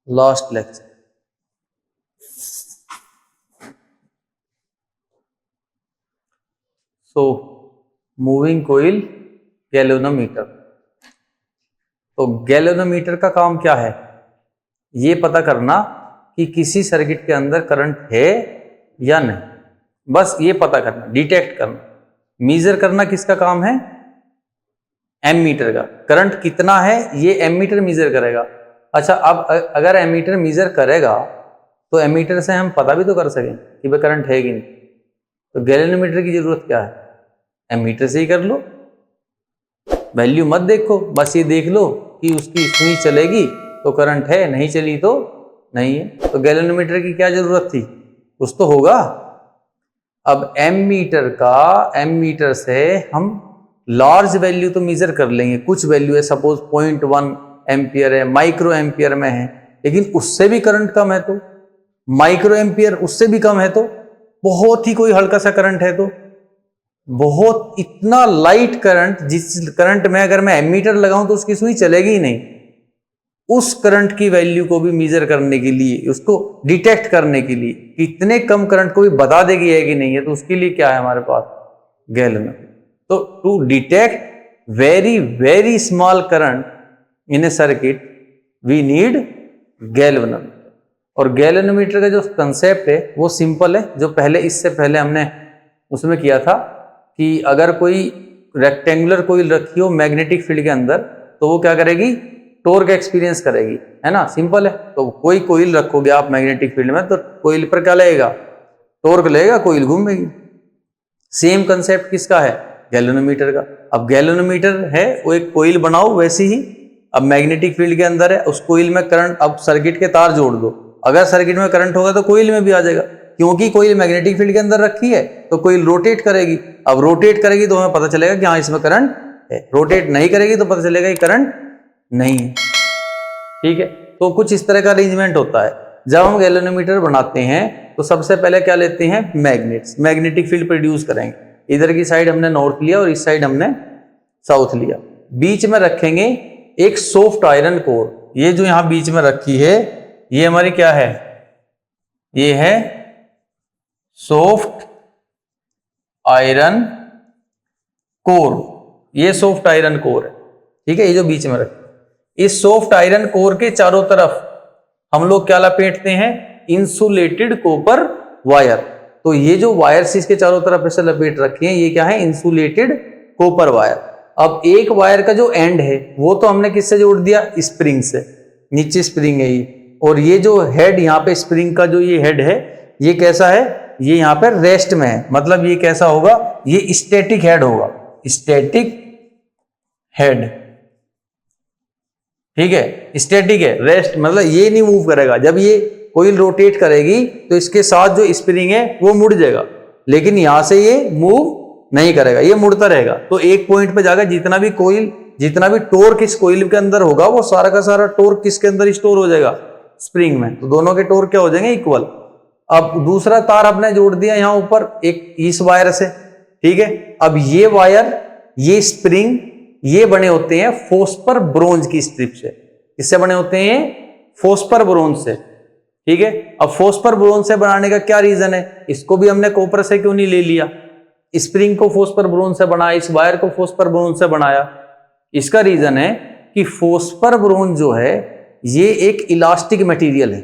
Last lecture. So moving coil galvanometer. तो galvanometer का काम क्या है? ये पता करना कि किसी सर्किट के अंदर करंट है या नहीं, बस ये पता करना, डिटेक्ट करना। मीजर करना किसका काम है? एमीटर का। करंट कितना है ये एमीटर मीजर करेगा। अच्छा, अब अगर एमीटर मीजर करेगा तो एमीटर से हम पता भी तो कर सकें कि भाई करंट है कि नहीं। तो गैल्वेनोमीटर की जरूरत क्या है? एमीटर से ही कर लो, वैल्यू मत देखो, बस ये देख लो कि उसकी सुई चलेगी तो करंट है, नहीं चली तो नहीं है। तो गैल्वेनोमीटर की क्या जरूरत थी? कुछ तो होगा। अब एमीटर से हम लार्ज वैल्यू तो मेजर कर लेंगे, कुछ वैल्यू है, सपोज 0.1 एम्पियर है, माइक्रो एम्पियर में है, लेकिन उससे भी करंट कम है तो, माइक्रो एम्पियर उससे भी कम है तो, बहुत ही कोई हल्का सा करंट है तो, बहुत इतना लाइट करंट जिस करंट में अगर मैं एमीटर लगाऊं तो उसकी सुई चलेगी ही नहीं, उस करंट की वैल्यू को भी मेजर करने के लिए, उसको डिटेक्ट करने के लिए कि इतने कम करंट को भी बता देगी है कि नहीं है, तो उसके लिए क्या है हमारे पास? गैल्वेनोमीटर। तो to detect very very small current in a circuit we need galvanometer. और गैल्वेनोमीटर का जो कंसेप्ट है वो सिंपल है, जो पहले इससे पहले हमने उसमें किया था कि अगर कोई रेक्टेंगुलर कोइल रखी हो मैग्नेटिक फील्ड के अंदर तो वो क्या करेगी? टॉर्क एक्सपीरियंस करेगी, है ना, सिंपल है। तो कोई कोइल रखोगे आप मैग्नेटिक फील्ड में तो कोइल पर क्या लगेगा? टॉर्क लगेगा, कोइल घूमेगी। सेम कंसेप्ट किसका है? गैल्वेनोमीटर का। अब गैल्वेनोमीटर है वो एक कोइल बनाओ वैसे ही, अब मैग्नेटिक फील्ड के अंदर है, उस कोइल में करंट, अब सर्किट के तार जोड़ दो, अगर सर्किट में करंट होगा तो कोइल में भी आ जाएगा, क्योंकि कोइल मैग्नेटिक फील्ड के अंदर रखी है तो कोइल रोटेट करेगी। अब रोटेट करेगी तो हमें पता चलेगा कि हाँ इसमें करंट है, रोटेट नहीं करेगी तो पता चलेगा कि करंट नहीं है। ठीक है, तो कुछ इस तरह का अरेंजमेंट होता है। जब हम गैल्वेनोमीटर बनाते हैं तो सबसे पहले क्या लेते हैं? मैग्नेट्स, मैग्नेटिक फील्ड प्रोड्यूस करेंगे। इधर की साइड हमने नॉर्थ लिया और इस साइड हमने साउथ लिया। बीच में रखेंगे एक सॉफ्ट आयरन कोर। ये जो यहां बीच में रखी है ये हमारी क्या है? ये है सॉफ्ट आयरन कोर। ये सॉफ्ट आयरन कोर है, ठीक है, ये जो बीच में रखी। इस सॉफ्ट आयरन कोर के चारों तरफ हम लोग क्या लपेटते हैं? Insulated copper wire. तो ये जो वायर्स इसके चारों तरफ ऐसे लपेट रखे हैं ये क्या है? Insulated copper wire. अब एक वायर का जो एंड है वो तो हमने किससे जोड़ दिया? स्प्रिंग से। नीचे स्प्रिंग है ये, और ये जो हेड यहाँ पे स्प्रिंग का जो ये हेड है ये कैसा है? ये यहाँ पे रेस्ट में है, मतलब ये कैसा होगा? ये स्टैटिक हेड होगा, स्टैटिक हेड। ठीक है, स्टैटिक है, रेस्ट मतलब ये नहीं मूव करेगा। जब ये कोइल रोटेट करेगी तो इसके साथ जो स्प्रिंग है वो मुड़ जाएगा, लेकिन यहां से ये मूव नहीं करेगा, ये मुड़ता रहेगा। तो एक पॉइंट पे जाकर जितना भी कोइल, जितना भी टॉर्क इस कोइल के अंदर होगा वो सारा का सारा टॉर्क किसके अंदर स्टोर हो जाएगा? स्प्रिंग में। तो दोनों के टॉर्क क्या हो जाएंगे? इक्वल। अब दूसरा तार आपने जोड़ दिया यहां ऊपर एक इस वायर से, ठीक है। अब ये वायर, ये स्प्रिंग, ये बने होते हैं फोस्फर ब्रोंज की स्ट्रिप से। इससे बने होते हैं फोस्फर ब्रोंज से, ठीक है। अब फोस्फर ब्रोंज से बनाने का क्या रीजन है? इसको भी हमने कॉपर से क्यों नहीं ले लिया? स्प्रिंग को फोस्फर ब्रोंज से बनाया, इस वायर को फोस्फर ब्रोंज से बनाया। इसका रीजन है कि फोस्फर ब्रोंज जो है ये एक इलास्टिक मटेरियल है।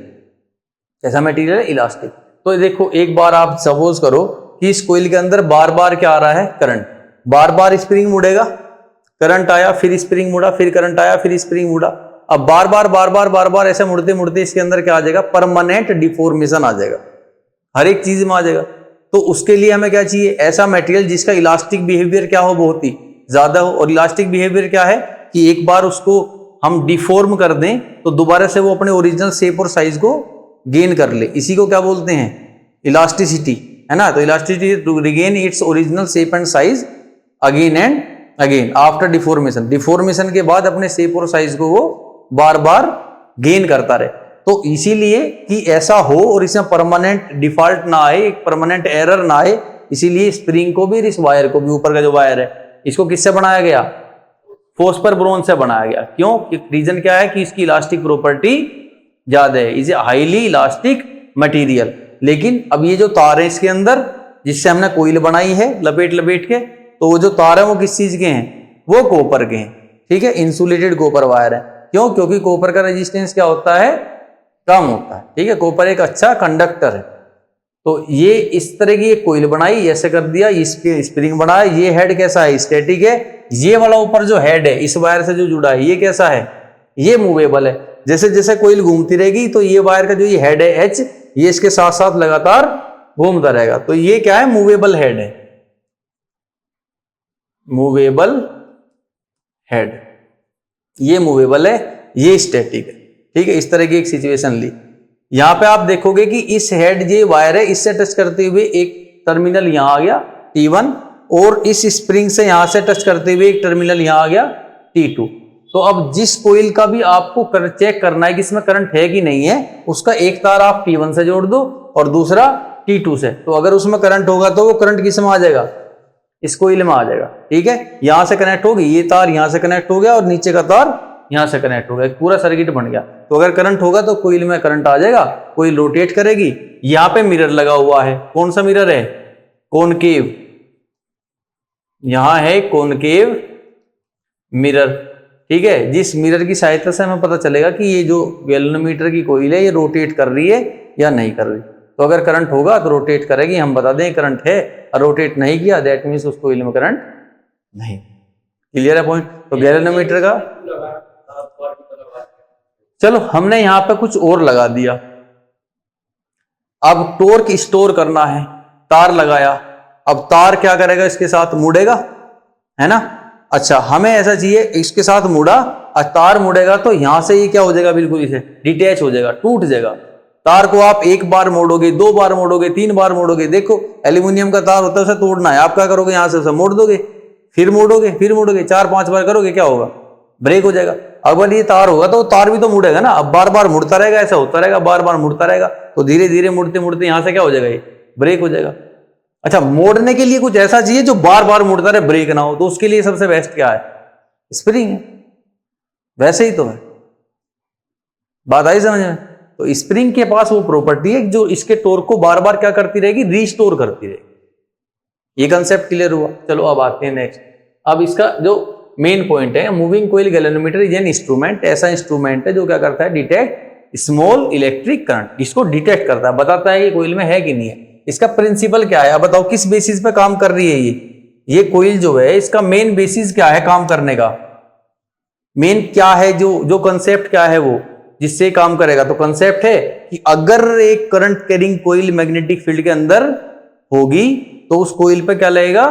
कैसा मटेरियल है? इलास्टिक। तो देखो एक बार आप सपोज करो कि इस कोइल के अंदर बार बार क्या आ रहा है? करंट। बार बार स्प्रिंग मुड़ेगा, करंट आया, फिर स्प्रिंग मुड़ा, फिर करंट आया, फिर स्प्रिंग मुड़ा। अब बार बार ऐसे मुड़ते मुड़ते इसके अंदर क्या आ जाएगा? परमानेंट डिफॉर्मेशन आ जाएगा, हर एक चीज में आ जाएगा। तो उसके लिए हमें क्या चाहिए? ऐसा मटेरियल जिसका इलास्टिक बिहेवियर क्या हो? बहुत ही ज्यादा हो। और इलास्टिक बिहेवियर क्या है? कि एक बार उसको हम डिफॉर्म कर दें तो दोबारा से वो अपने ओरिजिनल शेप और साइज को गेन कर ले। इसी को क्या बोलते हैं? इलास्टिसिटी, है ना। तो elasticity to regain its original shape and size again and again after deformation. Deformation के बाद अपने शेप और साइज को वो बार बार गेन करता रहे। तो इसीलिए कि ऐसा हो और इसमें परमानेंट डिफॉल्ट ना आए, एक परमानेंट एरर ना आए, इसीलिए स्प्रिंग को भी, इस वायर को भी, ऊपर का जो वायर है इसको किससे बनाया गया? फोस्फर ब्रोंज से बनाया गया। क्यों? रीजन क्या है? कि इसकी इलास्टिक प्रॉपर्टी ज्यादा है, is a highly elastic material. लेकिन अब ये जो तार है इसके अंदर जिससे हमने कोइल बनाई है लपेट लपेट के, तो वो जो तार है वो किस चीज के हैं, वो कॉपर के हैं, ठीक है, इंसुलेटेड कॉपर वायर है। क्यों? क्योंकि कॉपर का रेजिस्टेंस क्या होता है, कम होता है, ठीक है, कॉपर एक अच्छा कंडक्टर है। तो ये इस तरह की एक कोइल बनाई, ऐसे कर दिया, इस पे स्प्रिंग बनाया, ये हेड कैसा है, स्टैटिक है, ये वाला ऊपर जो हेड है इस वायर से जो जुड़ा है ये कैसा है, ये मूवेबल है। जैसे जैसे कोइल घूमती रहेगी तो ये वायर का जो ये हेड है एच, ये इसके साथ साथ लगातार घूमता रहेगा, तो ये क्या है, मूवेबल हेड है, मूवेबल हेड, ये मूवेबल है, ये स्टैटिक है, ठीक है। इस तरह की एक सिचुएशन ली। यहां पे आप देखोगे कि इस हेड ये वायर है, इससे टच करते हुए एक टर्मिनल यहां आ गया T1, और इस स्प्रिंग से यहां से टच करते हुए एक टर्मिनल यहां आ गया T2। तो अब जिस कोइल का भी आपको चेक करना है कि इसमें करंट है कि नहीं है, उसका एक तार आप T1 से जोड़ दो और दूसरा T2 से, तो अगर उसमें करंट होगा तो वो करंट किस में आ जाएगा, इस कोइल में आ जाएगा, ठीक है। यहां से कनेक्ट होगी, ये तार यहां से कनेक्ट हो गया और नीचे का तार यहां से कनेक्ट हो गया, पूरा सर्किट बन गया। तो अगर करंट होगा तो कोइल में करंट आ जाएगा, कोइल रोटेट करेगी। यहां पे मिरर लगा हुआ है, कौन सा मिरर है, कॉनकेव, यहां है कॉनकेव मिरर, ठीक है। जिस मिरर की सहायता से हमें पता चलेगा कि ये जो गैल्वेनोमीटर की कोइल है ये रोटेट कर रही है या नहीं कर रही। तो अगर करंट होगा तो रोटेट करेगी, हम बता दें करंट है, और रोटेट नहीं किया दैट मीन्स उस कोइल में करंट नहीं। क्लियर है पॉइंट? तो गैल्वेनोमीटर का, चलो हमने यहां पे कुछ और लगा दिया। अब टॉर्क स्टोर करना है, तार लगाया, अब तार क्या करेगा, इसके साथ मुड़ेगा, है ना। अच्छा, हमें ऐसा चाहिए इसके साथ मुड़ा, और तार मुड़ेगा तो यहां से ये क्या हो जाएगा, बिल्कुल इसे डिटैच हो जाएगा, टूट जाएगा। तार को आप एक बार मोड़ोगे, दो बार मोड़ोगे, तीन बार मोड़ोगे, देखो एल्यूमिनियम का तार होता है उसे तोड़ना है, आप क्या करोगे, यहां से उसे मोड़ दोगे, फिर मोड़ोगे, फिर मोड़ोगे, 4-5 बार करोगे, क्या होगा, ब्रेक हो जाएगा। अगर ये तार होगा तो तार भी तो मुड़ेगा ना, अब बार बार मुड़ता रहेगा, ऐसा होता रहेगा, बार बार मुड़ता रहेगा, तो धीरे धीरे मुड़ते मुड़ते यहां से क्या हो जाएगा, ये ब्रेक हो जाएगा। अच्छा, मोड़ने के लिए कुछ ऐसा चाहिए जो बार बार मुड़ता रहे, ब्रेक ना हो, तो उसके लिए सबसे बेस्ट क्या है, स्प्रिंग है। वैसे ही तो है, बात आई समझ में। तो स्प्रिंग के पास वो प्रॉपर्टी है जो इसके टॉर्क को बार बार क्या करती रहेगी, रीस्टोर करती रहेगी। ये कंसेप्ट क्लियर हुआ। चलो अब आते हैं नेक्स्ट। अब इसका जो मेन पॉइंट है, moving coil galvanometer is an instrument, ऐसा इंस्ट्रूमेंट है जो क्या करता है, डिटेक्ट स्मॉल इलेक्ट्रिक करंट, इसको डिटेक्ट करता है, बताता है कि कोइल में है कि नहीं है। इसका प्रिंसिपल क्या है, अब बताओ किस बेसिस पे काम कर रही है ये कोइल जो है, इसका मेन बेसिस क्या है काम करने का, मेन क्या है, जो कंसेप्ट क्या है वो जिससे काम करेगा। तो कंसेप्ट है कि अगर एक current carrying coil magnetic field के अंदर होगी तो उस कोइल पे क्या लगेगा,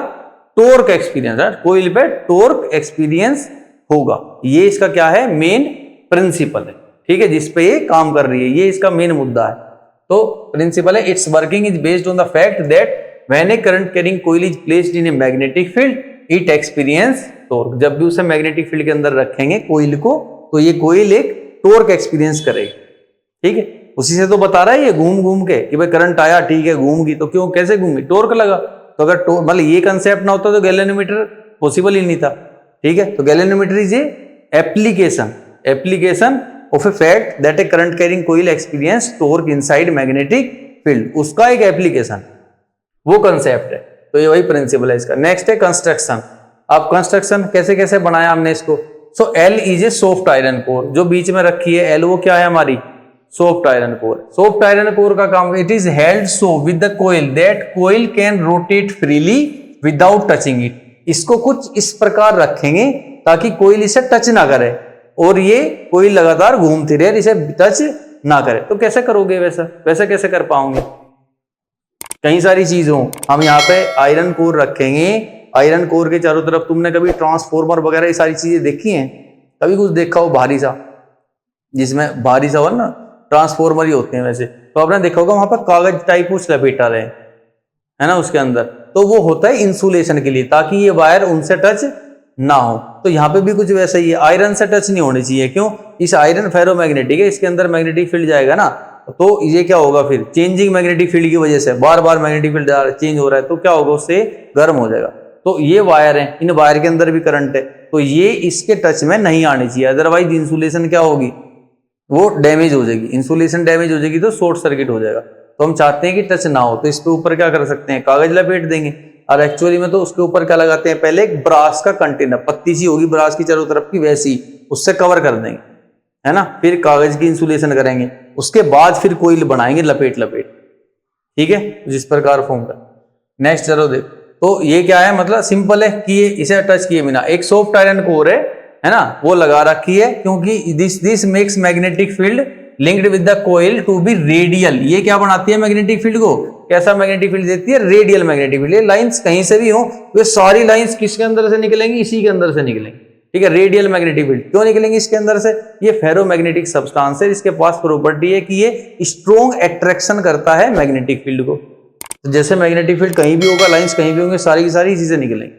टॉर्क एक्सपीरियंस, कोइल पे टॉर्क एक्सपीरियंस होगा। ये इसका क्या है, मेन प्रिंसिपल है, ठीक है, जिसपे ये काम कर रही है, ये इसका मेन मुद्दा है। तो प्रिंसिपल है, its working is based on the fact that when a current carrying coil is placed in a magnetic field it experience torque. जब भी उसे मैग्नेटिक फील्ड के अंदर रखेंगे कोइल को, तो ये कोइल एक टॉर्क एक्सपीरियंस करेगी, ठीक है। उसी से तो बता रहा है ये घूम घूम के कि भाई करंट आया, ठीक है, घूमगी, तो क्यों, कैसे घूमी, टॉर्क लगा। तो अगर मतलब ये कंसेप्ट ना होता तो गैल्वेनोमीटर पॉसिबल ही नहीं था, ठीक है। तो galvanometer is a application of a fact that a current carrying coil experience torque inside magnetic field, उसका एक एप्लीकेशन, वो कंसेप्ट है। तो ये वही प्रिंसिपल है इसका। नेक्स्ट है कंस्ट्रक्शन। अब कंस्ट्रक्शन कैसे कैसे बनाया हमने इसको। So L is a soft iron core, जो बीच में रखी है एल, वो क्या है हमारी soft iron core. Soft iron core का काम, it is held so with the coil that coil can rotate freely without touching it. इसको कुछ इस प्रकार रखेंगे ताकि कोइल इसे टच ना करे और ये कोइल लगातार घूमती रहे, इसे टच ना करे। तो कैसे करोगे, वैसा कैसे कर पाओगे, कई सारी चीजों, हम यहाँ पे आयरन कोर रखेंगे, आयरन कोर के चारों तरफ, तुमने कभी ट्रांसफॉर्मर वगैरह ये सारी चीजें देखी हैं, कभी कुछ देखा हो भारी सा, जिसमें भारी सा ना ट्रांसफॉर्मर ही होते हैं वैसे, तो आपने देखा होगा वहां पर कागज टाइप कुछ लपेटा रहे है ना उसके अंदर, तो वो होता है इंसुलेशन के लिए, ताकि ये वायर उनसे टच ना हो। तो यहाँ पे भी कुछ वैसा ही है, आयरन से टच नहीं होनी चाहिए। क्यों, इस आयरन फेरोमैग्नेटिक है, इसके अंदर मैग्नेटिक फील्ड जाएगा ना, तो ये क्या होगा, फिर चेंजिंग मैग्नेटिक फील्ड की वजह से बार बार मैग्नेटिक फील्ड चेंज हो रहा है, तो क्या होगा, उससे गर्म हो जाएगा। तो ये वायर है, इन वायर के अंदर भी करंट है, तो ये इसके टच में नहीं आनी चाहिए, अदरवाइज इंसुलेशन क्या होगी, वो डैमेज हो जाएगी, इंसुलेशन डैमेज हो जाएगी तो शॉर्ट सर्किट हो जाएगा। तो हम चाहते हैं कि टच ना हो, तो इस पे ऊपर क्या कर सकते हैं, कागज लपेट देंगे। और एक्चुअली में तो उसके ऊपर क्या लगाते हैं, पहले एक ब्रास का कंटेनर, पत्ती सी होगी ब्रास की चारों तरफ की, वैसी उससे कवर कर देंगे, है ना। फिर कागज की इंसुलेशन करेंगे, उसके बाद फिर कोईल बनाएंगे लपेट लपेट, ठीक है, जिस प्रकार फॉर्म का। नेक्स्ट चलो देख, तो ये क्या है, मतलब सिंपल है कि ये इसे टच किए बिना एक सॉफ्ट आयरन कोर है ना, वो लगा रखी है, क्योंकि this makes magnetic field linked with the coil to be radial. ये क्या बनाती है मैग्नेटिक फील्ड को, कैसा मैग्नेटिक फील्ड देती है, रेडियल मैग्नेटिक फील्ड। ये लाइंस कहीं से भी हो, वे सारी लाइंस किसके अंदर से निकलेंगी, इसी के अंदर से निकलेंगी, ठीक है। रेडियल मैग्नेटिक फील्ड क्यों निकलेंगे इसके अंदर से, ये फेरोमैग्नेटिक सब्सटेंस है, इसके पास प्रॉपर्टी है कि ये स्ट्रॉन्ग अट्रैक्शन करता है मैग्नेटिक फील्ड को। तो जैसे मैग्नेटिक फील्ड कहीं भी होगा, लाइंस कहीं भी होंगे, सारी की सारी इसी से निकलेंगी,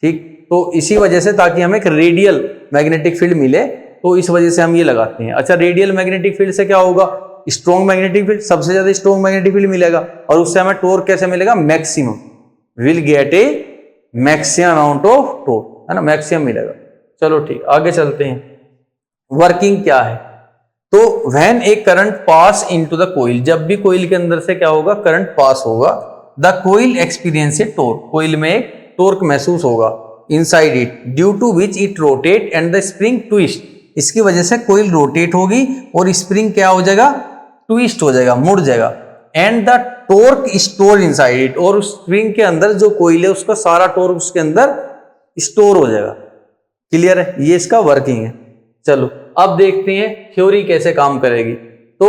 ठीक। तो इसी वजह से, ताकि हमें एक रेडियल मैग्नेटिक फील्ड मिले, तो इस वजह से हम ये लगाते हैं। अच्छा, रेडियल मैग्नेटिक फील्ड से क्या होगा, स्ट्रॉन्ग मैग्नेटिक फील्ड, सबसे ज्यादा स्ट्रॉन्ग मैग्नेटिक फील्ड मिलेगा, और उससे हमें टॉर्क कैसे मिलेगा, maximum, will get A maximum amount of torque, है ना, मैक्सिमम मिलेगा। चलो ठीक, आगे चलते हैं। वर्किंग क्या है, तो when a current pass into the coil, जब भी कोइल के अंदर से क्या होगा, करंट पास होगा, the coil experience a torque, coil में एक टॉर्क महसूस होगा, inside it, due to which it rotate and the spring twist, इसकी वजह से कोइल रोटेट होगी और स्प्रिंग क्या हो जाएगा, ट्विस्ट हो जाएगा, मुड़ जाएगा, and the torque store inside it, और उस स्प्रिंग के अंदर जो कोइल है उसका सारा टॉर्क उसके अंदर स्टोर हो जाएगा। क्लियर है, ये इसका वर्किंग है। चलो अब देखते हैं थ्योरी कैसे काम करेगी। तो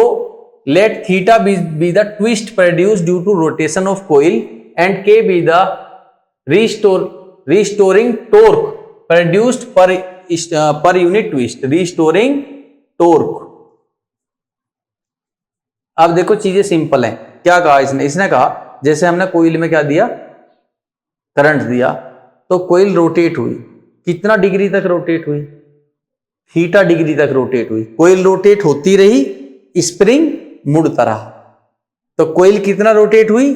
let theta be the twist produce due to rotation of coil and K be the restoring torque produced per unit twist, restoring torque. अब देखो चीजें सिंपल हैं। क्या कहा इसने कहा जैसे हमने कोइल में क्या दिया, करंट दिया, तो कोइल रोटेट हुई, कितना डिग्री तक रोटेट हुई, थीटा डिग्री तक रोटेट हुई। कोइल रोटेट होती रही, स्प्रिंग मुड़ता रहा, तो कोइल कितना रोटेट हुई,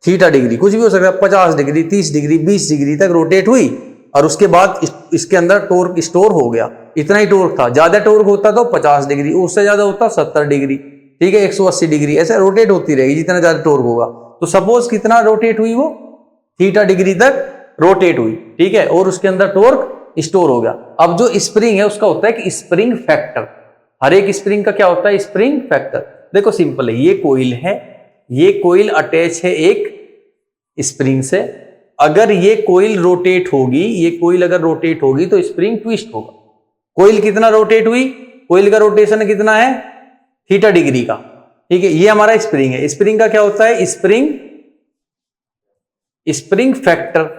थीटा डिग्री, कुछ भी हो सकता है, 50 डिग्री, 30 डिग्री, 20 डिग्री तक रोटेट हुई, और उसके बाद इसके अंदर टॉर्क स्टोर हो गया। इतना ही टॉर्क था, ज्यादा टॉर्क होता तो 50 डिग्री, उससे ज्यादा होता 70 डिग्री, ठीक है, 180 डिग्री, ऐसे रोटेट होती रहेगी जितना ज्यादा टॉर्क होगा। तो सपोज कितना रोटेट हुई, वो थीटा डिग्री तक रोटेट हुई, ठीक है, और उसके अंदर टॉर्क स्टोर हो गया। अब जो स्प्रिंग है उसका होता है कि स्प्रिंग फैक्टर, हर एक स्प्रिंग का क्या होता है, स्प्रिंग फैक्टर। देखो सिंपल है, ये कोइल है, ये कोइल अटैच है एक स्प्रिंग से, अगर ये कोइल रोटेट होगी, ये कोइल अगर रोटेट होगी तो स्प्रिंग ट्विस्ट होगा। कोइल कितना रोटेट हुई, कोइल का रोटेशन कितना है, थीटा डिग्री का, ठीक है, ये हमारा स्प्रिंग है। स्प्रिंग का क्या होता है, स्प्रिंग फैक्टर,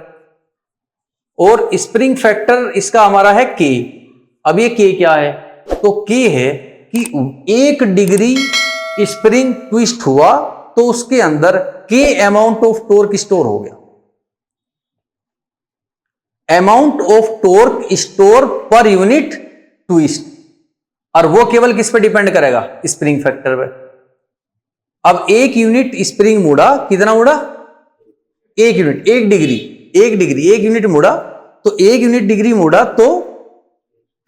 और स्प्रिंग फैक्टर इसका हमारा है के। अब ये के क्या है, तो के है कि 1 डिग्री स्प्रिंग ट्विस्ट हुआ तो उसके अंदर के अमाउंट ऑफ टॉर्क स्टोर हो गया। अमाउंट ऑफ टॉर्क स्टोर पर यूनिट ट्विस्ट, और वो केवल किस पे डिपेंड करेगा, स्प्रिंग फैक्टर पे। अब 1 यूनिट स्प्रिंग मुड़ा, कितना मुड़ा, 1 यूनिट, 1 यूनिट मुड़ा, तो 1 यूनिट डिग्री मुड़ा तो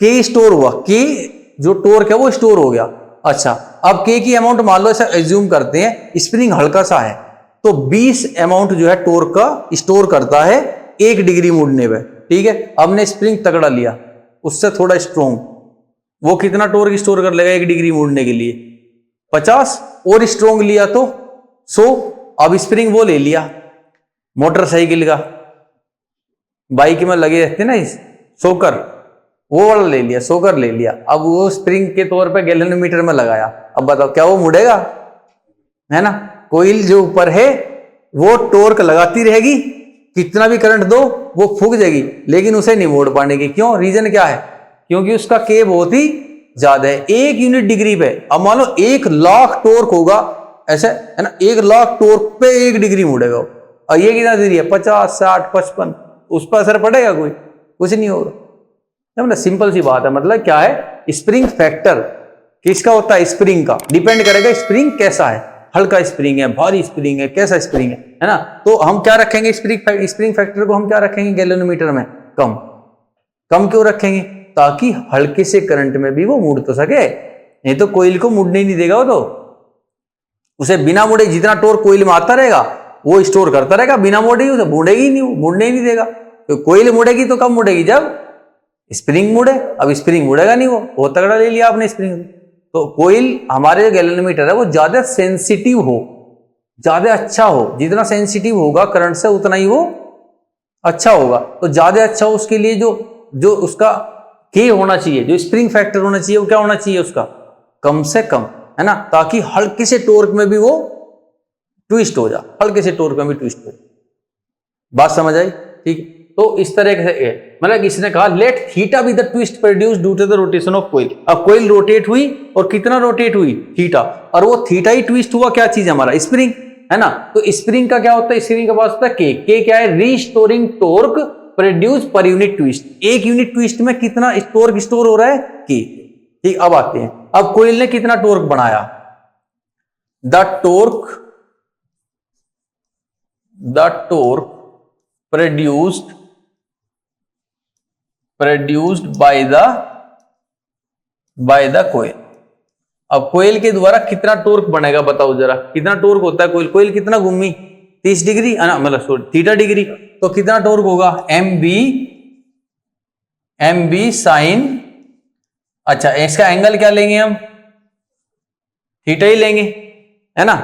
के स्टोर हुआ, के जो टॉर्क है वो स्टोर हो गया। अच्छा, अब के की अमाउंट मान लो, ऐसा एज्यूम करते हैं स्प्रिंग हल्का सा है, तो 20 अमाउंट जो है टॉर्क का स्टोर करता है 1 डिग्री मुड़ने पे, ठीक है। अब ने स्प्रिंग तगड़ा लिया, उससे थोड़ा स्ट्रॉन्ग, वो कितना टॉर्क स्टोर कर लेगा 1 डिग्री मुड़ने के लिए, 50, और स्ट्रॉन्ग लिया तो 100। अब स्प्रिंग वो ले लिया मोटरसाइकिल का, बाइक में लगे रहते ना इस सोकर, वो वाला ले लिया, सोकर ले लिया। अब वो स्प्रिंग के तौर पे गैल्वेनोमीटर में लगाया, अब बताओ क्या वो मुड़ेगा, है ना। कोइल जो ऊपर है वो टॉर्क लगाती रहेगी, कितना भी करंट दो वो फूक जाएगी, लेकिन उसे नहीं मोड़ पाने की। क्यों, रीजन क्या है, क्योंकि उसका के बहुत ही ज्यादा है, 1 यूनिट डिग्री पे। अब मान लो 1 लाख टॉर्क होगा, ऐसे है ना, 1 लाख टॉर्क पे 1 डिग्री मुड़ेगा, और ये कितना डिग्री है, 50, 60, 55, उस पर असर पड़ेगा कोई, कुछ नहीं होगा। मतलब सिंपल सी बात है, मतलब क्या है, स्प्रिंग फैक्टर किसका होता है, स्प्रिंग का, डिपेंड करेगा स्प्रिंग कैसा है, हल्का स्प्रिंग है, भारी स्प्रिंग है, कैसा स्प्रिंग है ना। तो हम क्या रखेंगे, स्प्रिंग फैक्टर को हम क्या रखेंगे गैल्वेनोमीटर में, कम। क्यों रखेंगे, ताकि हल्के से करंट में भी वो मुड़ तो सके, नहीं तो कोयल को मुड़ने ही नहीं देगा वो, तो उसे बिना मुड़े जितना टोर्क कोयल में आता रहेगा वो स्टोर करता रहेगा, बिना मुड़े ही उसे मुड़ेगी ही नहीं, मुड़ने ही नहीं देगा। तो कोयल मुड़ेगी तो कब मुड़ेगी, जब स्प्रिंग मुड़े। अब स्प्रिंग मुड़ेगा नहीं, वो तगड़ा ले लिया आपने स्प्रिंग। तो कोयल हमारे जो गैल्वेनोमीटर है वो ज्यादा सेंसिटिव हो, ज्यादा अच्छा हो, जितना सेंसिटिव होगा करंट से उतना ही वो अच्छा होगा। तो ज्यादा अच्छा हो उसके लिए जो उसका के होना चाहिए, जो स्प्रिंग फैक्टर होना चाहिए, वो क्या होना चाहिए उसका, कम से कम, है ना, ताकि हल्के से टोर्क में भी वो ट्विस्ट हो जा, हल्के से टोर्क में भी ट्विस्ट हो। बात समझ आई, ठीक। तो इस तरह से मतलब इसने कहा let theta be the twist produce due to the rotation of coil. अब कोइल रोटेट हुई और कितना रोटेट हुई, थीटा, और वो थीटा ही ट्विस्ट हुआ, क्या चीज हमारा, स्प्रिंग, है ना। तो स्प्रिंग का क्या होता है, स्प्रिंग के पास होता है के क्या है, रीस्टोरिंग टोर्क प्रोड्यूस पर यूनिट ट्विस्ट। एक यूनिट ट्विस्ट में कितना टोर्क स्टोर हो रहा है, के, ठीक। अब आते हैं, अब कोइल ने कितना टोर्क बनाया, the torque produced by the coil। अब कोयल के द्वारा कितना टोर्क बनेगा बताओ जरा, कितना टोर्क होता है कोयल, कोयल कितना घूमी, 30 डिग्री, मतलब थीटा डिग्री, तो कितना टोर्क होगा, एम बी साइन, अच्छा इसका एंगल क्या लेंगे हम, थीटा ही लेंगे, है ना,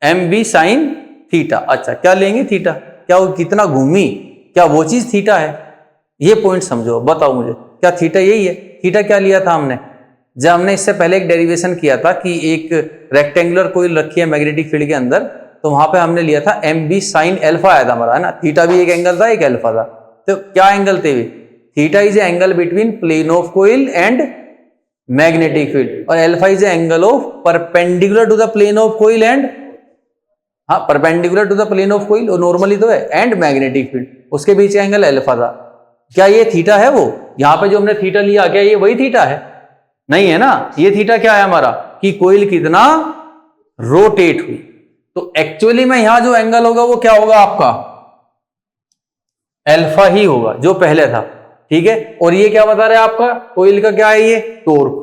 एम बी साइन थीटा। अच्छा क्या लेंगे, थीटा, क्या वो कितना घूमी, क्या वो चीज थीटा है, ये पॉइंट समझो, बताओ मुझे, क्या थीटा यही है। थीटा क्या लिया था हमने, जब हमने इससे पहले एक डेरिवेशन किया था कि एक रेक्टेंगुलर कोइल रखी है मैग्नेटिक फील्ड के अंदर, तो वहां पे हमने लिया था एम बी साइन एल्फा आया था हमारा, है ना। थीटा भी एक एंगल था, एक एल्फा था। तो क्या एंगल थे, theta is angle between plane of coil and magnetic field, और alpha is angle of perpendicular to the plane of coil and, हाँ perpendicular to the plane of coil, normally तो है, एंड मैग्नेटिक फील्ड, उसके बीच angle alpha था। क्या ये theta है वो, यहां पे जो हमने थीटा लिया, क्या ये वही थीटा है, नहीं है ना। ये थीटा क्या है हमारा, कि कोइल कितना रोटेट हुई। तो एक्चुअली में यहां जो एंगल होगा वो क्या होगा आपका, एल्फा ही होगा जो पहले था, ठीक है। और ये क्या बता रहे हैं आपका, कोइल का क्या है, ये टोर्क,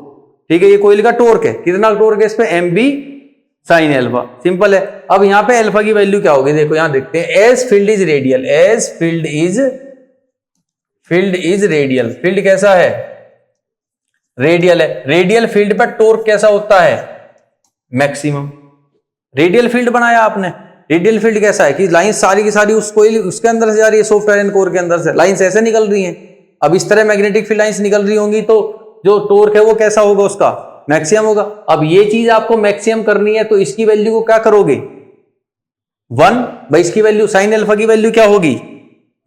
ठीक है, ये कोइल का टोर्क है, कितना टोर्क है इस पे, M B sine alpha, simple है। अब यहां पे एल्फा की वैल्यू क्या होगी, देखो यहां देखते हैं, as field is radial, as field is radial, field कैसा है, रेडियल है। रेडियल फील्ड पर टोर्क कैसा होता है, मैक्सिमम। रेडियल फील्ड बनाया आपने, रेडियल फील्ड कैसा है कि लाइन सारी की सारी उस कोइल उसके अंदर से जा रही है, सॉफ्ट आयरन कोर के अंदर से लाइंस ऐसे निकल रही हैं। अब इस तरह मैग्नेटिक फील्ड लाइंस निकल रही होंगी तो जो टोर्क है वो कैसा होगा, उसका मैक्सिमम होगा। अब ये चीज आपको मैक्सिमम करनी है तो इसकी वैल्यू को क्या करोगे, 1 भाई, इसकी वैल्यू साइन अल्फा की वैल्यू क्या होगी,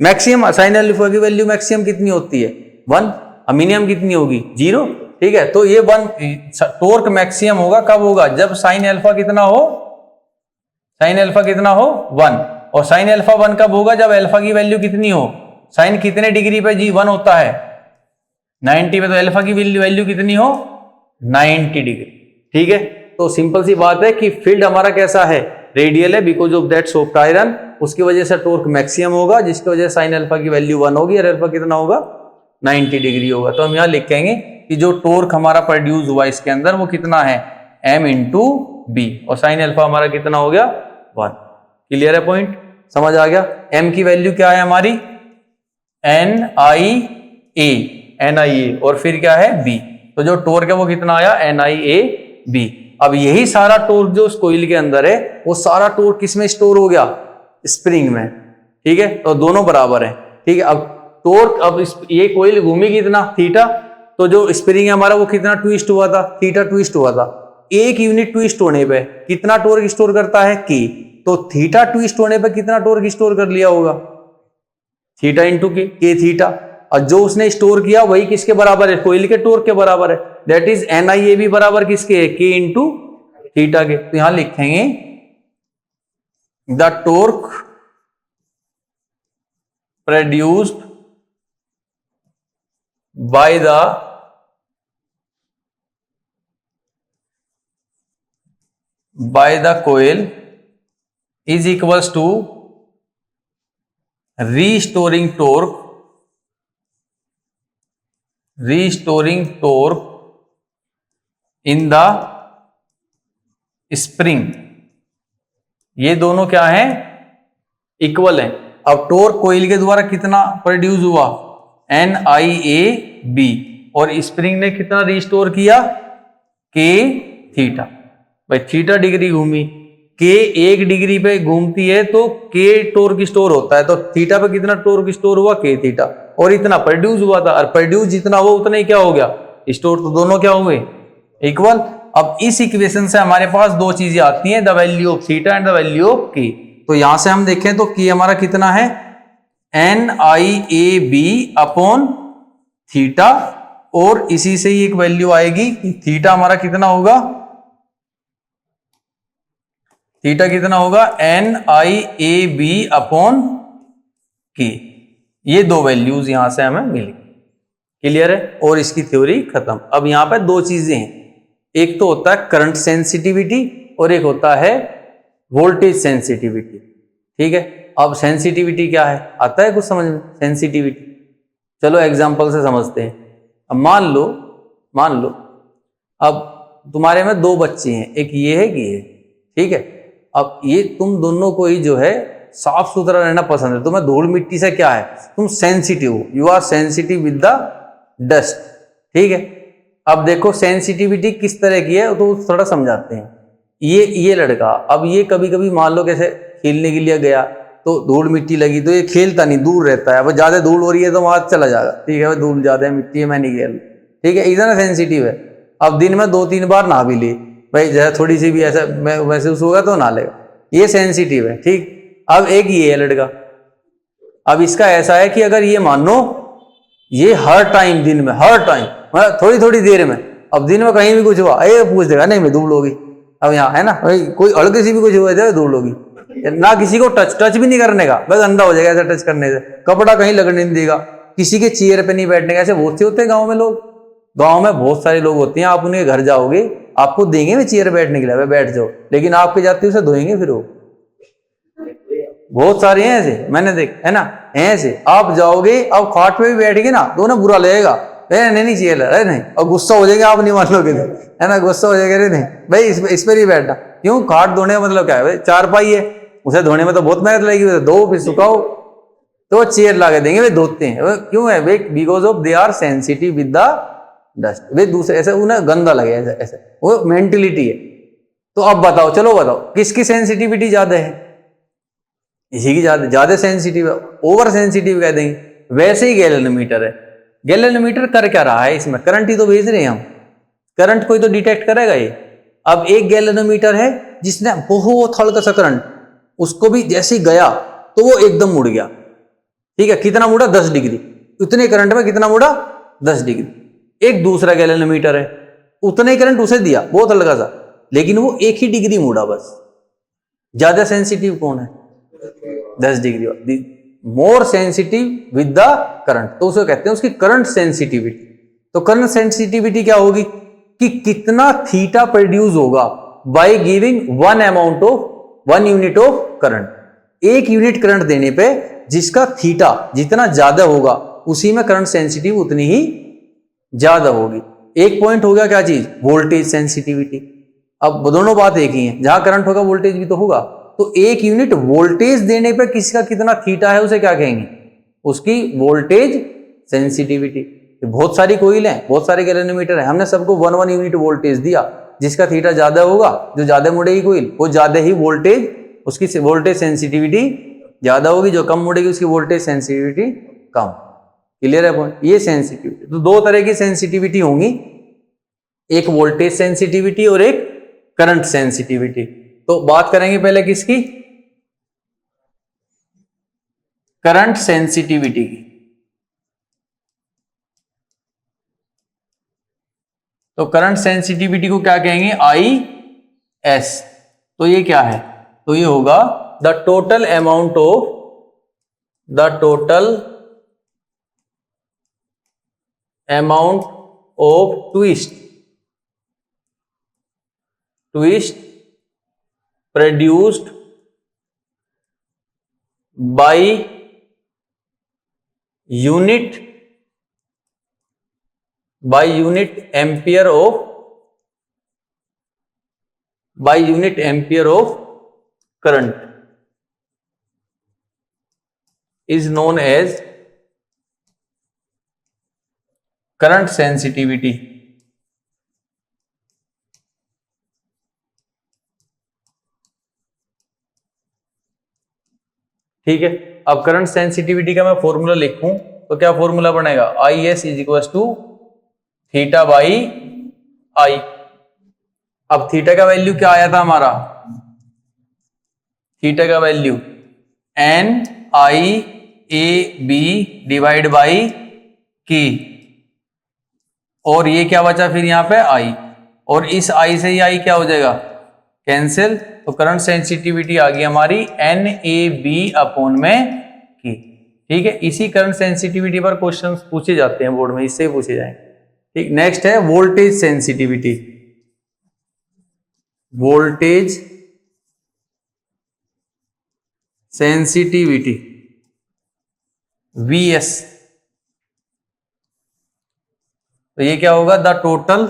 मैक्सिमम। साइन अल्फा की वैल्यू मैक्सिमम कितनी होती है, 1, मिनिमम कितनी होगी, 0, ठीक है। तो ये 1 टोर्क मैक्सिमम होगा, कब होगा, जब साइन अल्फा कितना हो, साइन अल्फा कितना हो 1, और साइन अल्फा 1 कब होगा, जब अल्फा की वैल्यू कितनी हो, साइन कितने डिग्री पे जी 1 होता है, 90 पे, तो अल्फा की वैल्यू कितनी हो, 90 डिग्री, ठीक है। तो सिंपल सी बात है कि फील्ड हमारा कैसा है, रेडियल है, because of that soft iron, उसकी वजह से टोर्क मैक्सिमम होगा, जिसकी वजह से साइन अल्फा की वैल्यू 1 होगी और अल्फा कितना होगा, 90 डिग्री होगा। तो हम यहां लिखेंगे कि जो टोर्क हमारा प्रोड्यूस हुआ इसके अंदर वो कितना है, m इंटू बी, और साइन अल्फा हमारा कितना हो गया, 1। क्लियर है पॉइंट, समझ आ गया। m की वैल्यू क्या है हमारी, NIA, और फिर क्या है b, तो जो टोर्क है वो कितना आया, NIAB। अब यही सारा टोर्क जो उस कोइल के अंदर है वो सारा टोर्क किसमें स्टोर हो गया, स्प्रिंग में, ठीक है। तो दोनों बराबर है, ठीक है। अब टोर्क, अब ये कोइल घूमी कितना, थीटा, तो जो स्प्रिंग है हमारा वो कितना ट्विस्ट हुआ था, थीटा ट्विस्ट हुआ था। एक यूनिट ट्विस्ट होने पे कितना टोर्क स्टोर करता है, के, तो थीटा ट्विस्ट होने पे कितना टोर्क स्टोर कर लिया होगा, थीटा इंटू के थीटा, और जो उसने स्टोर किया वही किसके बराबर है, कोइल के टोर्क के बराबर है, दैट इज NIAB बराबर किसके, के इंटू थीटा के। तो यहां लिखेंगे the torque produced by the coil is equals to restoring torque in the spring, ये दोनों क्या है, इक्वल है। अब टोर्क कोइल के द्वारा कितना प्रोड्यूस हुआ, NIAB, और स्प्रिंग ने कितना रिस्टोर किया, K थीटा। भाई थीटा डिग्री घूमी, K 1 डिग्री पे घूमती है तो K टोर्क स्टोर होता है, तो थीटा पे कितना टोर्क स्टोर हुआ, K थीटा, और इतना प्रोड्यूस हुआ था, और प्रोड्यूस जितना हुआ उतना ही क्या हो गया, स्टोर, तो दोनों क्या हुए, इक्वल। अब इस इक्वेशन से हमारे पास दो चीजें आती हैं, the value of theta and the value of K। तो यहां से हम देखें तो K हमारा कितना है, NIAB अपॉन थीटा, और इसी से ही एक वैल्यू आएगी कि थीटा हमारा कितना होगा, थीटा कितना होगा, NIAB अपॉन K। ये दो वैल्यूज यहां से हमें मिली, क्लियर है, और इसकी थ्योरी खत्म। अब यहां पे दो चीजें हैं, एक तो होता है करंट सेंसिटिविटी और एक होता है वोल्टेज सेंसिटिविटी, ठीक है। अब सेंसिटिविटी क्या है, आता है कुछ समझ में, सेंसिटिविटी, चलो एग्जांपल से समझते हैं। अब मान लो अब तुम्हारे में दो बच्चे हैं, एक ये है कि ये, ठीक है। अब ये तुम दोनों को ही जो है साफ सुथरा रहना पसंद है, तुम्हें धूल मिट्टी से क्या है, तुम सेंसिटिव हो, you are sensitive with the dust, ठीक है। अब देखो सेंसिटिविटी किस तरह की है तो थोड़ा समझाते हैं। ये लड़का, अब ये कभी कभी मान लो कैसे खेलने के लिए गया तो धूल मिट्टी लगी, तो ये खेलता नहीं, दूर रहता है, अब ज्यादा धूल हो रही है तो वहां चला जाएगा, ठीक है, धूल ज्यादा है, मिट्टी है, मैं नहीं खेल, ठीक है, इतना सेंसिटिव है। अब दिन में 2-3 बार नहा भी ले, भाई जैसे थोड़ी सी भी ऐसा महसूस होगा तो नहा लेगा, ये सेंसिटिव है, ठीक। अब एक ये है लड़का, अब इसका ऐसा है कि अगर ये मानो ये हर टाइम, दिन में हर टाइम, थोड़ी थोड़ी देर में, अब दिन में कहीं भी कुछ हुआ ये पूछ देगा, नहीं मैं धूल होगी, अब यहाँ है ना भाई, कोई हल्की सी भी कुछ हुआ जाए धूल होगी, ना किसी को टच भी नहीं करने का, बस गंदा हो जाएगा ऐसा टच करने से, कपड़ा कहीं लगने नहीं देगा, किसी के चेयर पे नहीं बैठने का, ऐसे बहुत से होते हैं गाँव में लोग, गाँव में बहुत सारे लोग होते हैं, आप उनके घर जाओगे आपको देंगे वे चेयर बैठने के लिए, बैठ जाओ, लेकिन आपके जाते उसे धोएंगे फिर वो, बहुत सारे हैं ऐसे, मैंने देख, है ना, ऐसे आप जाओगे, अब खाट पे भी बैठेंगे ना तो उन्हें बुरा लगेगा, नहीं चाहिए, अरे नहीं, और गुस्सा हो जाएगा, आप नहीं मान लोगे, है ना, गुस्सा हो जाएगा, अरे नहीं भाई इस पर ही बैठना, क्यों, खाट धोने का मतलब क्या है भाई, 4 पाई है, उसे धोने में तो बहुत मेहनत लगेगी, दो फिर सुखाओ, तो चेयर ला के देंगे, वे धोते हैं, क्यों है, वे because of they are sensitive with the dust, वे दूसरे ऐसे उन्हें गंदा लगे, ऐसे वो मेंटेलिटी है। तो अब बताओ, चलो बताओ किसकी सेंसिटिविटी ज्यादा है, इसी की ज्यादा सेंसिटिव है, ओवर सेंसिटिव कह देंगे। वैसे ही गैल्वेनोमीटर है, गैल्वेनोमीटर कर क्या रहा है, इसमें करंट ही तो भेज रहे हैं हम, करंट कोई तो डिटेक्ट करेगा ये। अब एक गैल्वेनोमीटर है जिसने बहुत हल्का सा करंट, उसको भी जैसे ही गया तो वो एकदम मुड़ गया, ठीक है, कितना मुड़ा, 10 डिग्री, उतने करंट में कितना मुड़ा, 10 डिग्री। एक दूसरा गैल्वेनोमीटर है, उतना ही करंट उसे दिया बहुत हल्का सा, लेकिन वो 1 ही डिग्री मुड़ा बस। ज्यादा सेंसिटिव कौन है, 10 degree, more sensitive with the current, तो उसे कहते हैं उसकी करंट सेंसिटिविटी। तो करंट सेंसिटिविटी क्या होगी कि कितना थीटा प्रोड्यूस होगा by giving 1 unit of current, 1 unit current देने पे जिसका थीटा जितना ज्यादा होगा उसी में करंट सेंसिटिव उतनी ही ज्यादा होगी। एक पॉइंट हो गया क्या चीज, वोल्टेज सेंसिटिविटी। अब दोनों बात एक ही है, जहां करंट होगा वोल्टेज भी तो होगा, तो 1 यूनिट वोल्टेज देने पर किसका कितना थीटा है उसे क्या कहेंगे, उसकी वोल्टेज सेंसिटिविटी। बहुत सारी कोइल है, बहुत सारे गैल्वेनोमीटर है, हमने सबको 1 यूनिट वोल्टेज दिया, जिसका थीटा ज्यादा होगा, जो ज्यादा मुड़ेगी कोइल वो ज्यादा ही वोल्टेज, उसकी वोल्टेज सेंसिटिविटी ज्यादा होगी, जो कम मुड़ेगी उसकी वोल्टेज सेंसिटिविटी कम। क्लियर है पॉइंट, ये सेंसिटिविटी। तो दो तरह की सेंसिटिविटी होंगी, एक वोल्टेज सेंसिटिविटी और एक करंट सेंसिटिविटी। तो बात करेंगे पहले किसकी, करंट सेंसिटिविटी की। तो करंट सेंसिटिविटी को क्या कहेंगे, IS। तो ये क्या है, तो ये होगा the total amount of twist produced by unit ampere of by unit ampere of current is known as current sensitivity. ठीक है, अब करंट सेंसिटिविटी का मैं फॉर्मूला लिखूं तो क्या फॉर्मूला बनेगा, I S is equal to theta by I. अब थीटा का वैल्यू क्या आया था हमारा, थीटा का value N I A B divide by K, और ये क्या बचा फिर यहां पे आई, और इस आई से ये आई क्या हो जाएगा, कैंसिल। तो करंट सेंसिटिविटी आ गई हमारी एन ए बी अपॉन में की। ठीक है, इसी करंट सेंसिटिविटी पर क्वेश्चंस पूछे जाते हैं बोर्ड में, इससे पूछे जाएंगे। ठीक, नेक्स्ट है voltage sensitivity. Voltage sensitivity VS, तो ये क्या होगा, the total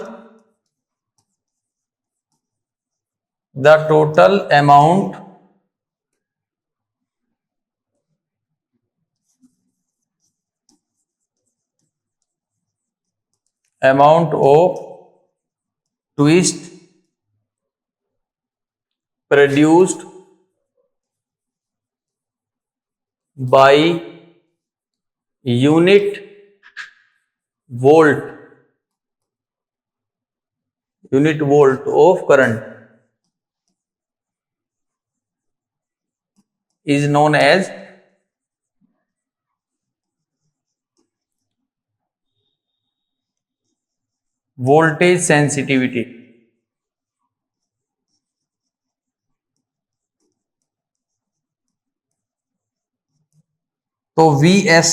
amount of twist produced by unit volt of current is known as voltage sensitivity। तो Vs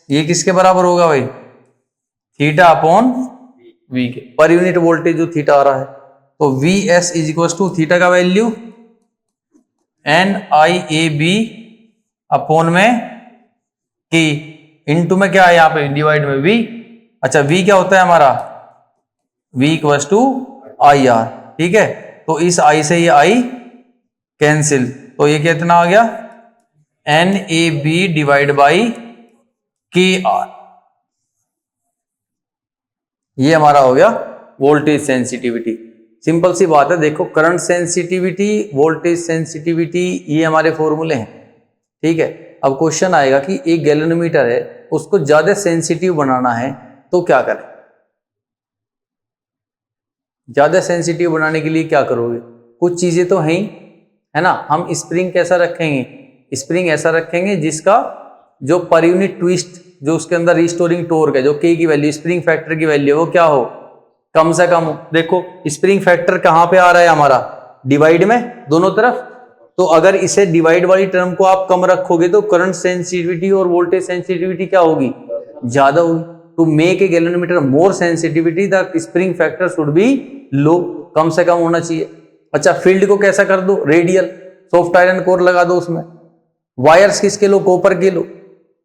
ये किसके बराबर होगा भाई, theta upon V K, per unit voltage जो थीटा आ रहा है। तो Vs is equal to theta का value N I A B upon में की, इनटू में क्या है यहाँ पे डिवाइड में वी। अच्छा, वी क्या होता है हमारा, V equal to I R. ठीक है, तो इस आई से ये आई कैंसिल, तो ये कितना आ गया, N A B divide by K R. ये हमारा हो गया वोल्टेज सेंसिटिविटी। सिंपल सी बात है, देखो करंट सेंसिटिविटी, वोल्टेज सेंसिटिविटी, ये हमारे फॉर्मूले हैं। ठीक है, अब क्वेश्चन आएगा कि एक गैल्वेनोमीटर है, उसको ज्यादा सेंसिटिव बनाना है तो क्या करें। ज्यादा सेंसिटिव बनाने के लिए क्या करोगे, कुछ चीजें तो हैं ही, है ना। हम स्प्रिंग कैसा रखेंगे, स्प्रिंग ऐसा रखेंगे जिसका जो पर यूनिट ट्विस्ट, जो उसके अंदर रिस्टोरिंग टॉर्क है, जो के की वैल्यू, स्प्रिंग फैक्टर की वैल्यू वो क्या हो, कम से कम हो। देखो स्प्रिंग फैक्टर कहां पे आ रहा है हमारा, डिवाइड में दोनों तरफ। तो अगर इसे डिवाइड वाली टर्म को आप कम रखोगे तो करंट सेंसिटिविटी और वोल्टेज सेंसिटिविटी क्या होगी, ज्यादा होगी। To make a galvanometer more sensitivity the spring factor should be low, कम से कम होना चाहिए। अच्छा, फील्ड को कैसा कर दो, रेडियल, सॉफ्ट आयरन कोर लगा दो उसमें। वायर्स किसके लो, कॉपर के लो,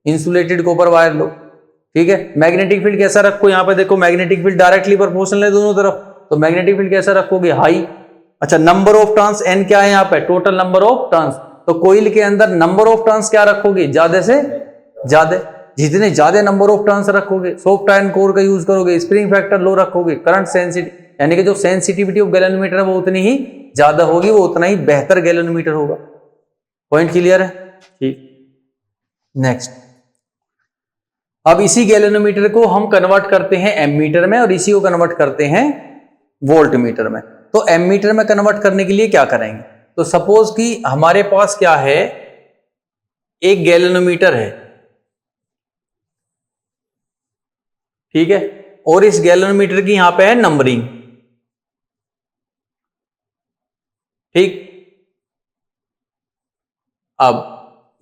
इंसुलेटेड कॉपर वायर लो। ठीक है, मैग्नेटिक फील्ड कैसा रखो, यहां पे देखो मैग्नेटिक फील्ड डायरेक्टली प्रोपोर्शनल है दोनों तरफ, तो मैग्नेटिक फील्ड कैसा रखोगे, हाई। अच्छा, नंबर ऑफ टर्न्स एन क्या है यहाँ पे, टोटल नंबर ऑफ टर्न्स। तो कोइल के अंदर नंबर ऑफ टर्न्स क्या रखोगे, ज्यादा से ज्यादा। जितने ज्यादा नंबर ऑफ टर्न्स रखोगे, सॉफ्ट आयरन कोर का यूज करोगे, स्प्रिंग फैक्टर लो रखोगे, करंट सेंसिटिव यानी कि जो सेंसिटिविटी ऑफ गैल्वेनोमीटर है वो उतनी ही ज्यादा होगी, वो उतना ही बेहतर गैल्वेनोमीटर होगा। पॉइंट क्लियर है। ठीक, नेक्स्ट, अब इसी गैल्वेनोमीटर को हम कन्वर्ट करते हैं एमीटर में, और इसी को कन्वर्ट करते हैं वोल्ट मीटर में। तो एमीटर में कन्वर्ट करने के लिए क्या करेंगे, तो सपोज कि हमारे पास क्या है, एक गैल्वेनोमीटर है, ठीक है, और इस गैल्वेनोमीटर की यहां पे है नंबरिंग। ठीक, अब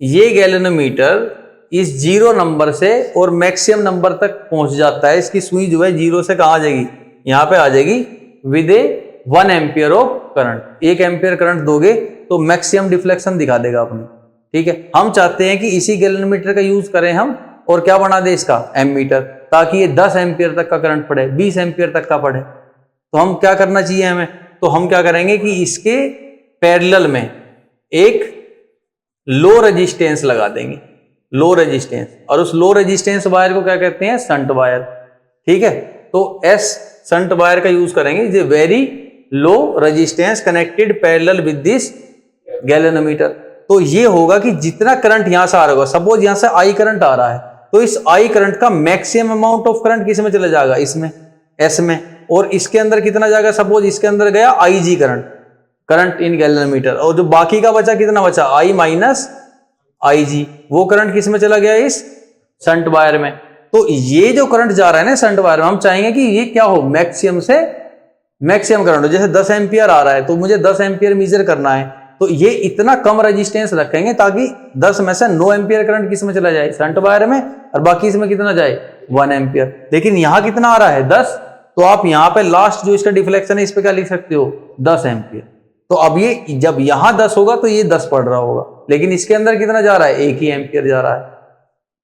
ये गैल्वेनोमीटर इस 0 नंबर से और मैक्सिमम नंबर तक पहुंच जाता है। इसकी सुई जो है 0 से कहां आ जाएगी, यहां पे आ जाएगी with A 1 ampere of current. 1 ampere current दोगे तो मैक्सिमम डिफ्लेक्शन दिखा देगा अपनी। ठीक है, हम चाहते हैं कि इसी गैल्वेनोमीटर का यूज करें हम, और क्या बना दे इसका एमीटर, ताकि ये 10 एम्पियर तक का करंट पड़े, 20 एम्पियर तक का पड़े। तो हम क्या करना चाहिए हमें, तो हम क्या करेंगे कि इसके पैरेलल में एक लो रेजिस्टेंस लगा देंगे, लो रेजिस्टेंस, और उस लो रेजिस्टेंस वायर को क्या कहते हैं, शंट वायर। ठीक है, तो एस शंट वायर का यूज करेंगे, जो very low resistance connected parallel with this galvanometer. तो ये होगा कि जितना करंट यहां से आ रहा होगा, सपोज यहां से आई करंट आ रहा है, तो इस आई करंट का मैक्सिमम अमाउंट ऑफ करंट किस में चला जाएगा, इसमें, एस में, और इसके अंदर कितना जाएगा, सपोज इसके अंदर गया आई जी करंट इन गैल्वेनोमीटर, और जो बाकी का बचा कितना बचा, आई माइनस आई जी, वो करंट किस में चला गया, इस शंट वायर में। तो ये जो करंट जा रहा है ना शंट वायर में, हम चाहेंगे कि ये क्या हो, मैक्सिमम से मैक्सिमम करंट हो। जैसे 10 एम्पियर आ रहा है तो मुझे 10 एम्पियर मेजर करना है, तो ये इतना कम रेजिस्टेंस रखेंगे ताकि 10 में से 9 एम्पियर करंट किस में चला जाए, शंट वायर में, और बाकी इसमें कितना जाए, 1 एम्पियर। लेकिन यहां कितना आ रहा है, 10, तो आप यहां पे लास्ट जो इसका डिफ्लेक्शन है इस पे क्या लिख सकते हो, 10 एम्पियर। तो अब ये जब यहां 10 होगा तो ये 10 पड़ रहा होगा, लेकिन इसके अंदर कितना जा रहा है, 1 ही एम्पियर जा रहा है।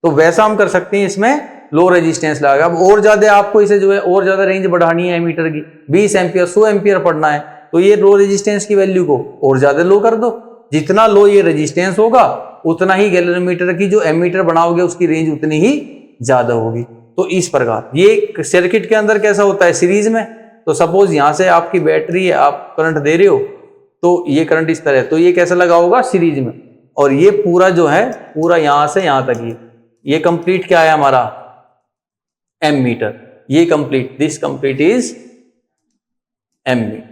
तो वैसा हम कर सकते हैं, इसमें लो रेजिस्टेंस लगा। अब और ज्यादा आपको इसे जो है और ज्यादा रेंज बढ़ानी है एमीटर की, 20 एम्पियर 100 एम्पियर पढ़ना है, तो ये लो रेजिस्टेंस की वैल्यू को और ज्यादा लो कर दो। जितना लो ये रेजिस्टेंस होगा उतना ही गैल्वेनोमीटर की जो एमीटर बनाओगे उसकी रेंज उतनी ही ज्यादा होगी। तो इस प्रकार ये सर्किट के अंदर कैसा होता है, सीरीज में। तो सपोज यहां से आपकी बैटरी है, आप करंट दे रहे हो, तो ये करंट इस तरह, तो ये कैसा लगा होगा, सीरीज में, और ये पूरा जो है पूरा यहां से यहां तक ये कंप्लीट क्या है हमारा, एमीटर। ये complete, this complete is ammeter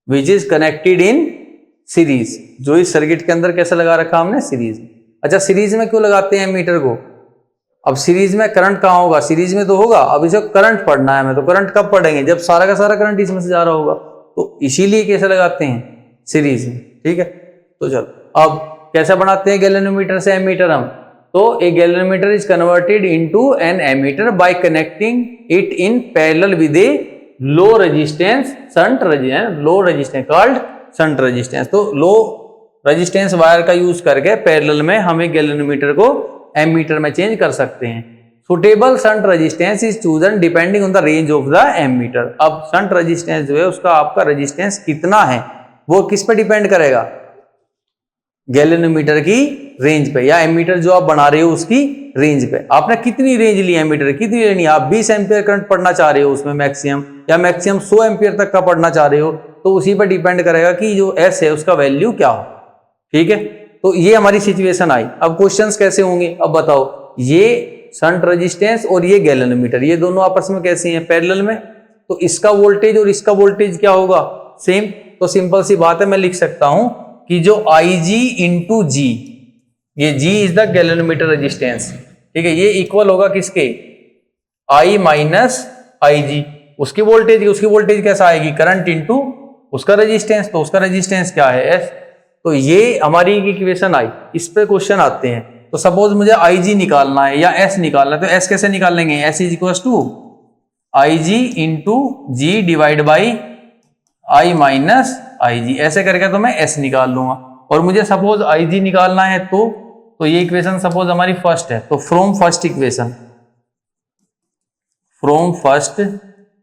which is connected in series. जो इस सर्किट के अंदर कैसे लगा रखा हमने, सीरीज। अच्छा, सीरीज में क्यों लगाते हैं एमीटर को, अब सीरीज में करंट कहां होगा, सीरीज में तो होगा। अब इसे करंट पढ़ना है हमें, तो करंट कब पढ़ेंगे, जब सारा का सारा करंट इसमें से जा रहा होगा, तो इसीलिए कैसे लगाते हैं, सीरीज में। ठीक है, तो चलो अब कैसे बनाते हैं गैल्वेनोमीटर से एमीटर हम। तो a galvanometer is converted into an ammeter by connecting it in parallel with a low resistance shunt resistance, low resistance called shunt resistance. तो लो रेजिस्टेंस वायर का यूज करके पैरेलल में हम एक गैल्वेनोमीटर को एमीटर में चेंज कर सकते हैं। Suitable shunt resistance is chosen depending on the range of the ammeter. अब शंट रेजिस्टेंस जो है उसका आपका रेजिस्टेंस कितना है वो किस पे डिपेंड करेगा, गैल्वेनोमीटर की रेंज पे, या एमीटर जो आप बना रहे हो उसकी रेंज पे। आपने कितनी रेंज ली एमीटर, कितनी लेनी, आप 20 एम्पियर करंट पढ़ना चाह रहे हो उसमें मैक्सिमम, या मैक्सिमम 100 एम्पियर तक का पढ़ना चाह रहे हो, तो उसी पर डिपेंड करेगा कि जो एस है उसका वैल्यू क्या हो। ठीक है, तो ये हमारी सिचुएशन आई। अब क्वेश्चंस कैसे होंगे, अब बताओ, ये शंट रेजिस्टेंस और ये गैल्वेनोमीटर, ये दोनों आपस में कैसे हैं, पैरेलल में, तो इसका वोल्टेज और इसका वोल्टेज क्या होगा, सेम। तो सिंपल सी बात है, मैं लिख सकता हूं कि जो IG इंटू जी, ये G is the galvanometer resistance. ठीक है, ये इक्वल होगा किसके, I माइनस IG, उसकी वोल्टेज कैसा आएगी, करंट इंटू उसका रेजिस्टेंस, तो उसका रेजिस्टेंस क्या है, S। तो ये हमारी इक्वेशन आई। इस पे क्वेश्चन आते हैं, तो सपोज मुझे IG निकालना है या S निकालना है, तो S कैसे निकालेंगे, S is equal to IG into G divide by I minus IG, ऐसे करके तो मैं S निकाल लूंगा। और मुझे सपोज IG निकालना है तो ये इक्वेशन सपोज हमारी फर्स्ट है, तो फ्रॉम फर्स्ट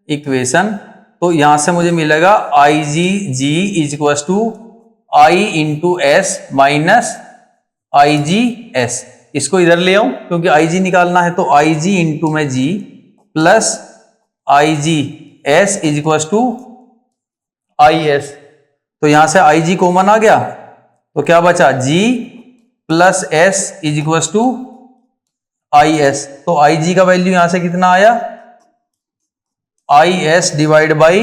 इक्वेशन, तो यहां से मुझे मिलेगा IG G is equal to I into S minus IG S। इसको इधर ले आऊं क्योंकि IG निकालना है, तो IG इंटू में G plus IG S is equal to IS। तो यहां से IG कॉमन आ गया, तो क्या बचा, G plus S is equal to IS। तो IG का वैल्यू यहां से कितना आया, IS divide by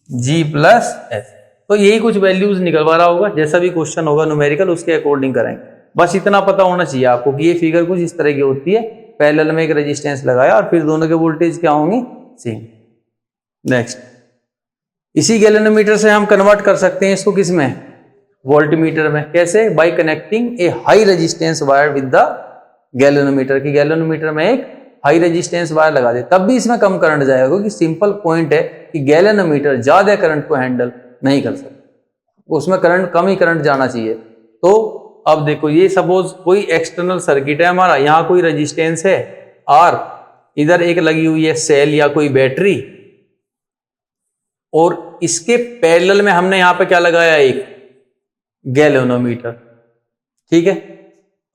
G plus S। तो यही कुछ वैल्यूज निकलवा रहा होगा, जैसा भी क्वेश्चन होगा न्यूमेरिकल उसके अकॉर्डिंग करेंगे। बस इतना पता होना चाहिए आपको कि ये फिगर कुछ इस तरह की होती है, पैरेलल में एक रेजिस्टेंस लगाया और फिर दोनों के वोल्टेज क्या होंगे, सेम। नेक्स्ट, इसी गैल्वेनोमीटर से हम कन्वर्ट कर सकते हैं इसको किस में, वोल्टमीटर में। कैसे, bye connecting A high resistance wire with the galvanometer की गैल्वेनोमीटर में एक हाई रेजिस्टेंस वायर लगा दे, तब भी इसमें कम करंट जाएगा, क्योंकि सिंपल पॉइंट है कि गैल्वेनोमीटर ज्यादा करंट को हैंडल नहीं कर सकता, उसमें करंट कम ही करंट जाना चाहिए। तो अब देखो, ये सपोज कोई एक्सटर्नल सर्किट है हमारा, यहाँ कोई रेजिस्टेंस है R, इधर एक लगी हुई है सेल या कोई बैटरी, और इसके पैरेलल में हमने यहां पे क्या लगाया, एक गैल्वेनोमीटर। ठीक है,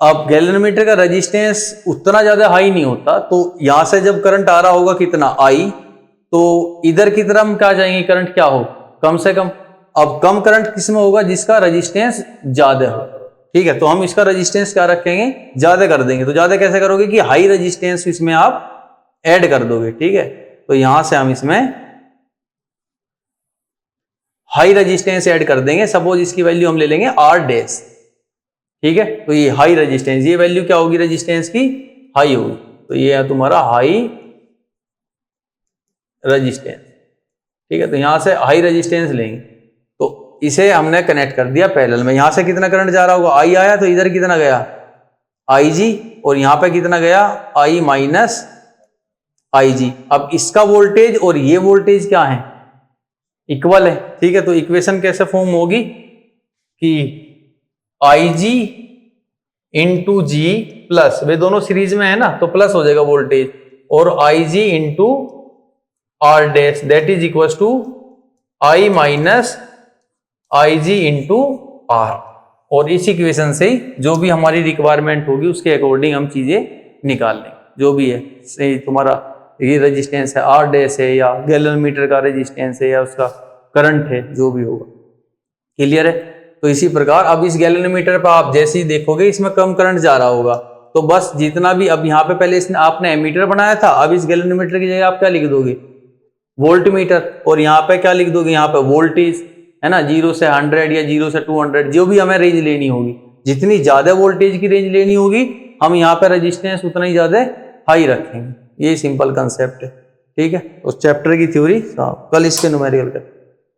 अब गैल्वेनोमीटर का रेजिस्टेंस उतना ज्यादा हाई नहीं होता, तो यहां से जब करंट आ रहा होगा कितना आई, तो इधर की तरफ हम क्या चाहेंगे, करंट क्या हो, कम से कम। अब कम करंट किस में होगा, जिसका रेजिस्टेंस ज्यादा हो। ठीक है, तो हम इसका रेजिस्टेंस क्या रखेंगे, ज्यादा कर देंगे। तो ज्यादा कैसे करोगे कि हाई रेजिस्टेंस इसमें आप ऐड कर दोगे। ठीक है, तो यहां से हम इसमें हाई रेजिस्टेंस ऐड कर देंगे। सपोज इसकी वैल्यू हम ले लेंगे आर डैश। ठीक है, तो ये हाई रेजिस्टेंस, ये वैल्यू क्या होगी रेजिस्टेंस की, हाई होगी। तो ये है तुम्हारा हाई रेजिस्टेंस। ठीक है, तो यहां से हाई रेजिस्टेंस लेंगे, तो इसे हमने कनेक्ट कर दिया पैरेलल में। यहां से कितना करंट जा रहा होगा, आई आया, तो इधर कितना गया, आई जी, और यहां पे कितना गया, आई माइनस आई जी। अब इसका वोल्टेज और ये वोल्टेज क्या है, इक्वल है। ठीक है, तो इक्वेशन कैसे फॉर्म होगी कि आई जी इंटू जी प्लस, वे दोनों सीरीज में है ना, तो प्लस हो जाएगा वोल्टेज, और I G into R dash that is equal to I minus I G into R. और इस इक्वेशन से जो भी हमारी रिक्वायरमेंट होगी उसके अकॉर्डिंग हम चीजें निकाल लेंगे। जो भी है, सही तुम्हारा ये रेजिस्टेंस है, आर डैश है, या गैल्वेनोमीटर का रेजिस्टेंस है, या उसका करंट है, जो भी होगा। क्लियर है? तो इसी प्रकार अब इस गैल्वेनोमीटर पर आप जैसे ही देखोगे इसमें कम करंट जा रहा होगा, तो बस जितना भी, अब यहाँ पे पहले इसने आपने एमीटर बनाया था, अब इस गैल्वेनोमीटर की जगह आप क्या लिख दोगे, वोल्ट मीटर, और यहाँ पे क्या लिख दोगे, यहाँ पे वोल्टेज है ना, 0 से 100 या 0 से 200, जो भी हमें रेंज लेनी होगी। जितनी ज्यादा वोल्टेज की रेंज लेनी होगी, हम यहाँ पे रेजिस्टेंस उतना ही ज्यादा हाई रखेंगे। ये सिंपल कंसेप्ट है। ठीक है, उस चैप्टर की थ्योरी कल इसके न्यूमेरिकल कर